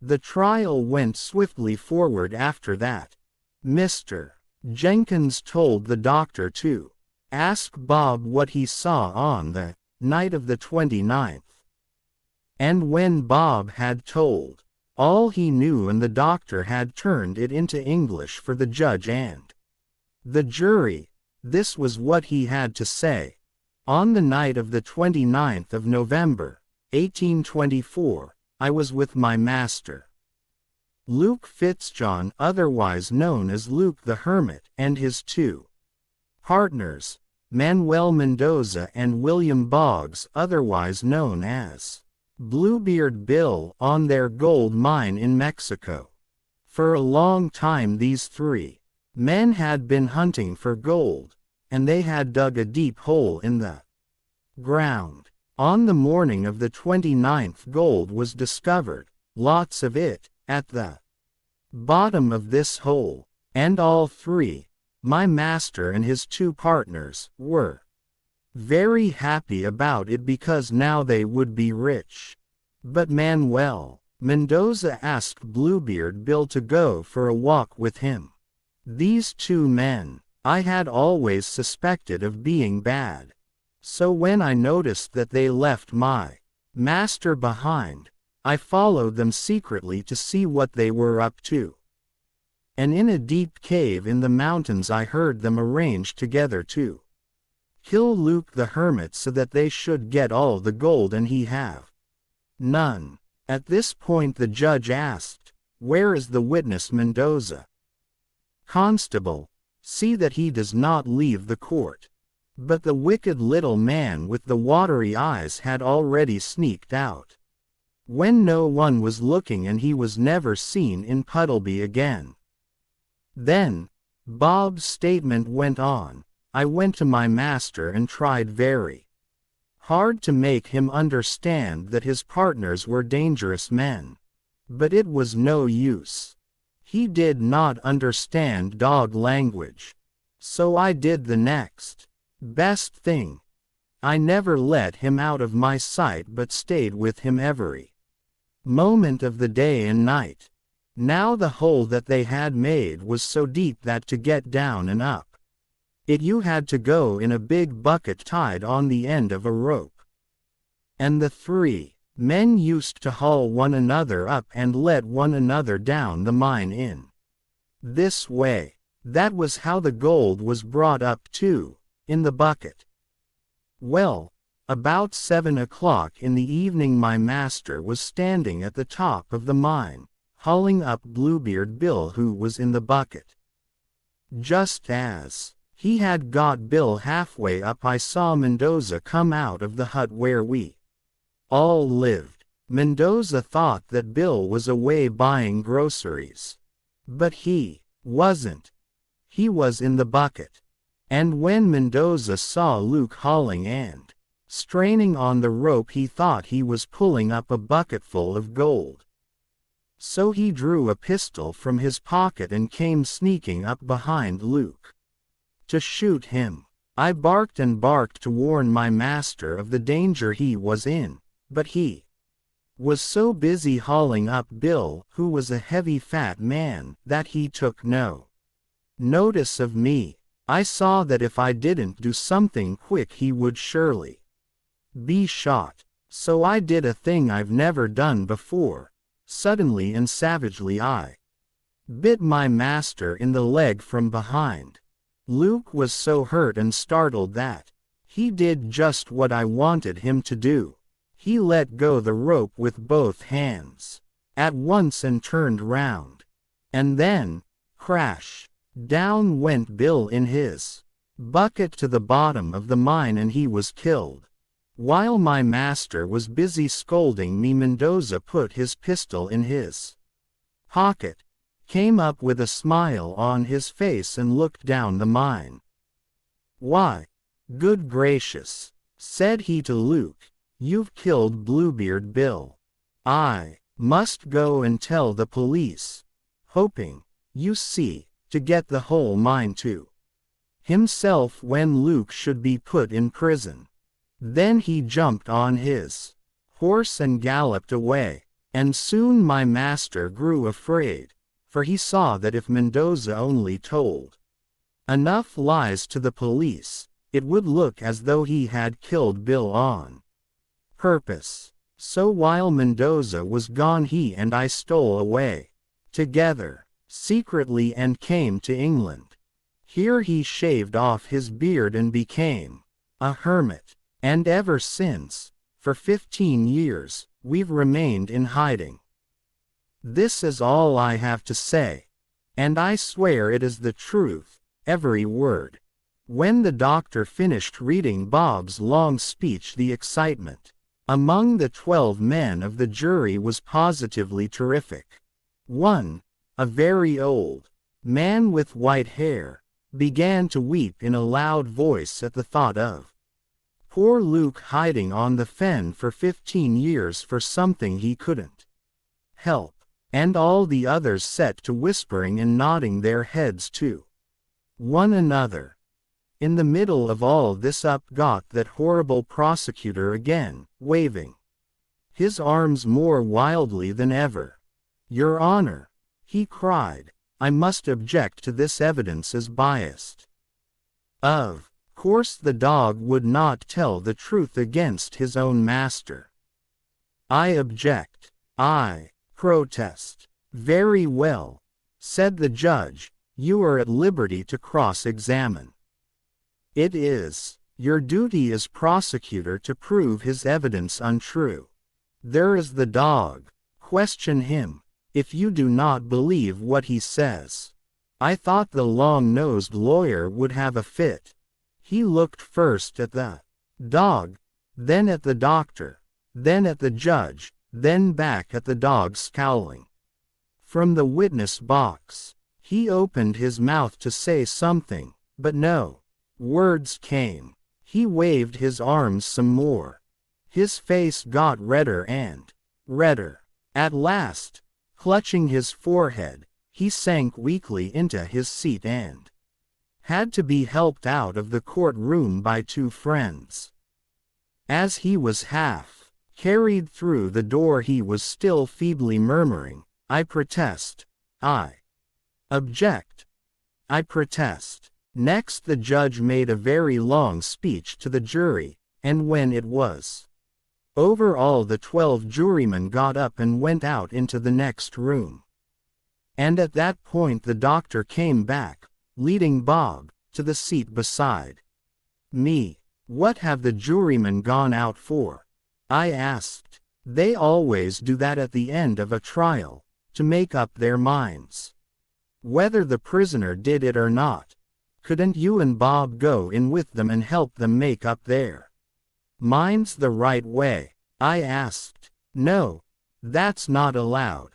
The trial went swiftly forward after that. Mr. Jenkins told the doctor to ask Bob what he saw on the night of the 29th. And when Bob had told all he knew and the doctor had turned it into English for the judge and the jury, this was what he had to say. On the night of the 29th of November, 1824, I was with my master, Luke Fitzjohn, otherwise known as Luke the Hermit, and his two partners, Manuel Mendoza and William Boggs, otherwise known as Bluebeard Bill, on their gold mine in Mexico. For a long time these three men had been hunting for gold, and they had dug a deep hole in the ground. On the morning of the 29th, gold was discovered, lots of it, at the bottom of this hole, and all three, my master and his two partners, were very happy about it because now they would be rich. But Manuel Mendoza asked Bluebeard Bill to go for a walk with him. These two men I had always suspected of being bad. So when I noticed that they left my master behind, I followed them secretly to see what they were up to. And in a deep cave in the mountains I heard them arrange together to kill Luke the Hermit so that they should get all the gold and he have none. At this point the judge asked, "Where is the witness Mendoza?" "Constable, see that he does not leave the court." But the wicked little man with the watery eyes had already sneaked out, when no one was looking, and he was never seen in Puddleby again. Then Bob's statement went on. I went to my master and tried very hard to make him understand that his partners were dangerous men. But it was no use. He did not understand dog language. So I did the next best thing. I never let him out of my sight but stayed with him every moment of the day and night. Now the hole that they had made was so deep that to get down and up it you had to go in a big bucket tied on the end of a rope. And the three men used to haul one another up and let one another down the mine in this way. That was how the gold was brought up too, in the bucket. Well, about 7 o'clock in the evening my master was standing at the top of the mine, hauling up Bluebeard Bill, who was in the bucket. Just as he had got Bill halfway up, I saw Mendoza come out of the hut where we all lived. Mendoza thought that Bill was away buying groceries. But he wasn't. He was in the bucket. And when Mendoza saw Luke hauling and straining on the rope, he thought he was pulling up a bucketful of gold. So he drew a pistol from his pocket and came sneaking up behind Luke to shoot him. I barked and barked to warn my master of the danger he was in, but he was so busy hauling up Bill, who was a heavy fat man, that he took no notice of me. I saw that if I didn't do something quick he would surely be shot. So I did a thing I've never done before. Suddenly and savagely I bit my master in the leg from behind. Luke was so hurt and startled that he did just what I wanted him to do. He let go the rope with both hands at once and turned round. And then, crash, down went Bill in his bucket to the bottom of the mine, and he was killed. While my master was busy scolding me, Mendoza put his pistol in his pocket, came up with a smile on his face and looked down the mine. "Why, good gracious," said he to Luke, "you've killed Bluebeard Bill. I must go and tell the police," hoping, you see, to get the whole mine to himself when Luke should be put in prison. Then he jumped on his horse and galloped away. And soon my master grew afraid, for he saw that if Mendoza only told enough lies to the police, it would look as though he had killed Bill on purpose. So while Mendoza was gone, he and I stole away together, secretly, and came to England. Here he shaved off his beard and became a hermit. And ever since, for 15 years, we've remained in hiding. This is all I have to say. And I swear it is the truth, every word. When the doctor finished reading Bob's long speech, the excitement among the 12 men of the jury was positively terrific. One, a very old man with white hair, began to weep in a loud voice at the thought of poor Luke hiding on the fen for 15 years for something he couldn't help, and all the others set to whispering and nodding their heads to one another. In the middle of all this up got that horrible prosecutor again, waving his arms more wildly than ever. "Your Honor," he cried, "I must object to this evidence as biased. Of course the dog would not tell the truth against his own master. I object. I protest." "Very well," said the judge, "you are at liberty to cross-examine. It is your duty as prosecutor to prove his evidence untrue. There is the dog. Question him, if you do not believe what he says." I thought the long-nosed lawyer would have a fit. He looked first at the dog, then at the doctor, then at the judge, then back at the dog, scowling. From the witness box, he opened his mouth to say something, but no words came. He waved his arms some more. His face got redder and redder. At last, clutching his forehead, he sank weakly into his seat and had to be helped out of the courtroom by 2 friends. As he was half carried through the door, he was still feebly murmuring, "I protest. I object. I protest." Next the judge made a very long speech to the jury, and when it was over, all the 12 jurymen got up and went out into the next room. And at that point the doctor came back, leading Bob to the seat beside me. "What have the jurymen gone out for?" I asked. "They always do that at the end of a trial, to make up their minds whether the prisoner did it or not. Couldn't you and Bob go in with them and help them make up their minds the right way?" I asked. "No, that's not allowed.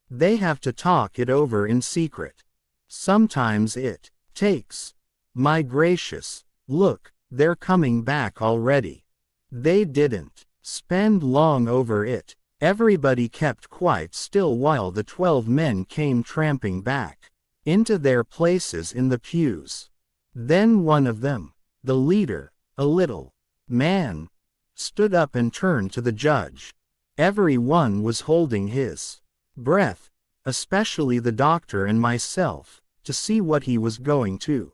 They have to talk it over in secret. Sometimes it takes. My gracious, look, they're coming back already." They didn't spend long over it. Everybody kept quite still while the 12 men came tramping back into their places in the pews. Then one of them, the leader, a little man, stood up and turned to the judge. Every one was holding his breath, especially the doctor and myself, to see what he was going to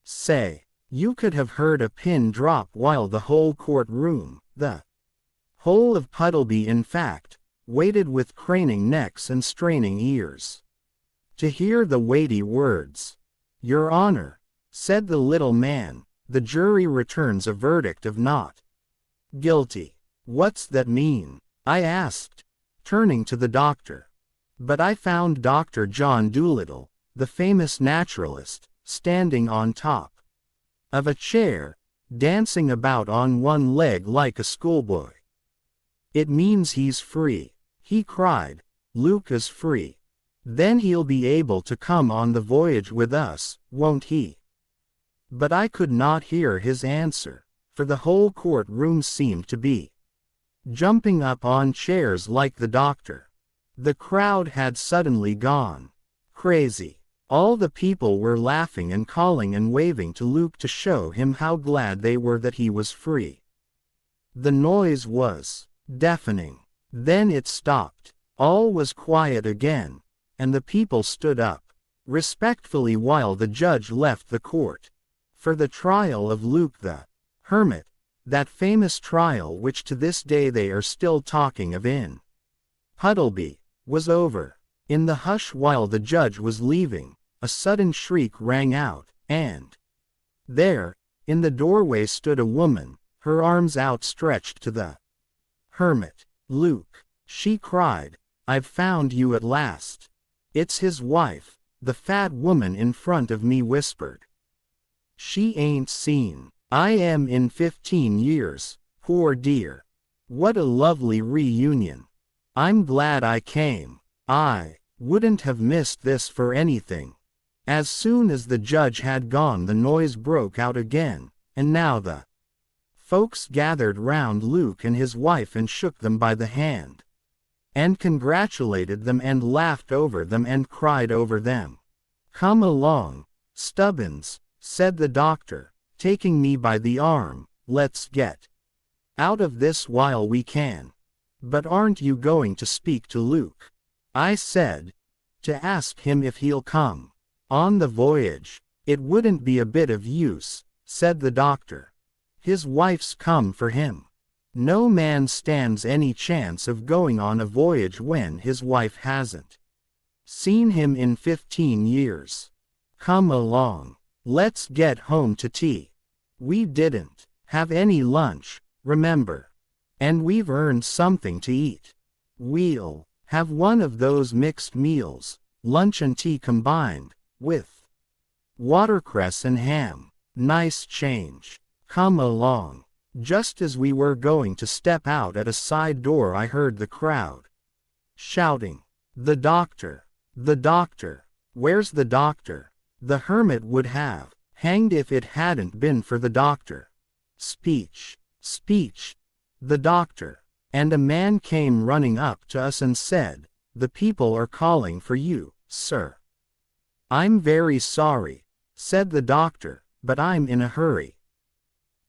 say. You could have heard a pin drop while the whole courtroom, the whole of Puddleby in fact, waited with craning necks and straining ears to hear the weighty words. "Your Honor," said the little man, "the jury returns a verdict of not guilty." "What's that mean?" I asked, turning to the doctor. But I found Dr. John Dolittle, the famous naturalist, standing on top of a chair, dancing about on one leg like a schoolboy. "It means he's free," he cried. "Luke is free. Then he'll be able to come on the voyage with us, won't he?" But I could not hear his answer, for the whole courtroom seemed to be jumping up on chairs like the doctor. The crowd had suddenly gone crazy. All the people were laughing and calling and waving to Luke to show him how glad they were that he was free. The noise was deafening. Then it stopped. All was quiet again, and the people stood up respectfully while the judge left the court. For the trial of Luke the Hermit, that famous trial which to this day they are still talking of in Puddleby, was over. In the hush while the judge was leaving, a sudden shriek rang out, and there, in the doorway stood a woman, her arms outstretched to the hermit. "Luke," she cried, "I've found you at last." "It's his wife," the fat woman in front of me whispered. "She ain't seen I am in 15 years, poor dear. What a lovely reunion. I'm glad I came. I wouldn't have missed this for anything." As soon as the judge had gone, the noise broke out again, and now the folks gathered round Luke and his wife and shook them by the hand, and congratulated them and laughed over them and cried over them. "Come along, Stubbins," said the doctor, taking me by the arm, "let's get out of this while we can." "But aren't you going to speak to Luke?" I said. "To ask him if he'll come on the voyage?" "It wouldn't be a bit of use," said the doctor. "His wife's come for him. No man stands any chance of going on a voyage when his wife hasn't seen him in 15 years. Come along. Let's get home to tea. We didn't have any lunch, remember. And we've earned something to eat. We'll have one of those mixed meals, lunch and tea combined, with watercress and ham. Nice change. Come along." Just as we were going to step out at a side door, I heard the crowd shouting, "The doctor! The doctor! Where's the doctor?" The hermit would have hanged if it hadn't been for the doctor. "Speech! Speech! The doctor!" And a man came running up to us and said, "The people are calling for you, sir." "I'm very sorry," said the doctor, "but I'm in a hurry."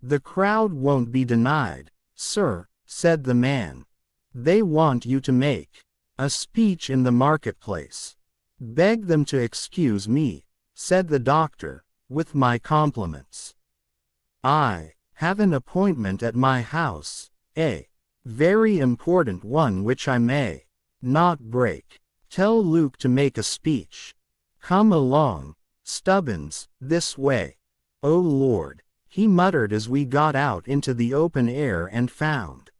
"The crowd won't be denied, sir," said the man. "They want you to make a speech in the marketplace." "Beg them to excuse me," said the doctor, "with my compliments. I have an appointment at my house, a very important one which I may not break. Tell Luke to make a speech. Come along, Stubbins, this way." "Oh Lord," he muttered as we got out into the open air and found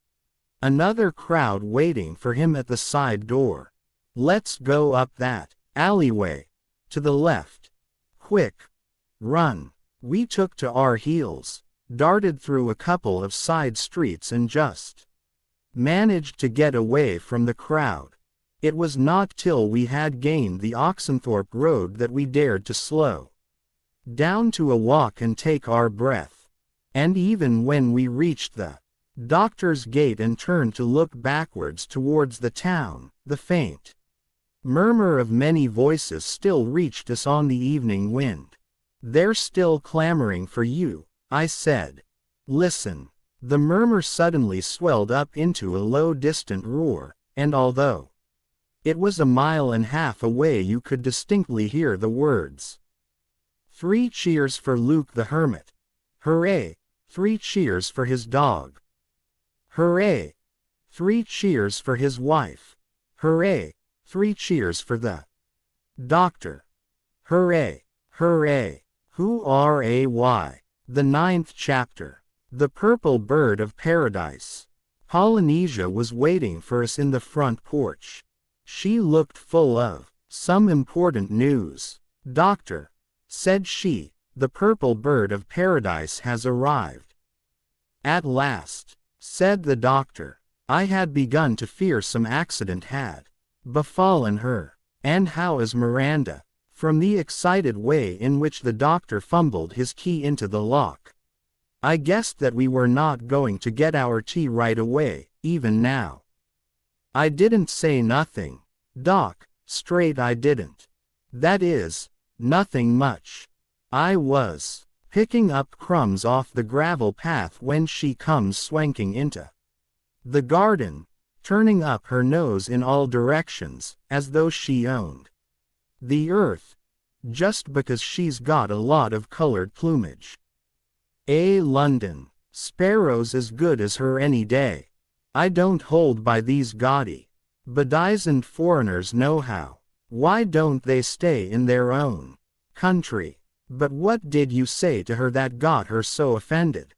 another crowd waiting for him at the side door. "Let's go up that alleyway to the left. Quick! Run!" We took to our heels, darted through a couple of side streets and just managed to get away from the crowd. It was not till we had gained the Oxenthorpe Road that we dared to slow down to a walk and take our breath. And even when we reached the doctor's gate and turned to look backwards towards the town, the faint murmur of many voices still reached us on the evening wind. "They're still clamoring for you," I said. "Listen." The murmur suddenly swelled up into a low distant roar, and although it was a mile and a half away, you could distinctly hear the words, "3 cheers for Luke the Hermit. Hooray! 3 cheers for his dog. Hooray! 3 cheers for his wife. Hooray! 3 cheers for the doctor. Hooray! Hooray! Hooray!" The 9th chapter. The Purple Bird of Paradise. Polynesia was waiting for us in the front porch. She looked full of some important news. "Doctor," said she, "the Purple Bird of Paradise has arrived." "At last," said the doctor. I had begun to fear some accident had befallen her. "And how is Miranda?" From the excited way in which the doctor fumbled his key into the lock, I guessed that we were not going to get our tea right away, even now. I didn't say nothing, Doc, straight I didn't. That is, nothing much. I was picking up crumbs off the gravel path when she comes swanking into the garden, turning up her nose in all directions, as though she owned the earth, just because she's got a lot of colored plumage. London, sparrows as good as her any day. I don't hold by these gaudy, bedizened foreigners nohow. Why don't they stay in their own country? But what did you say to her that got her so offended?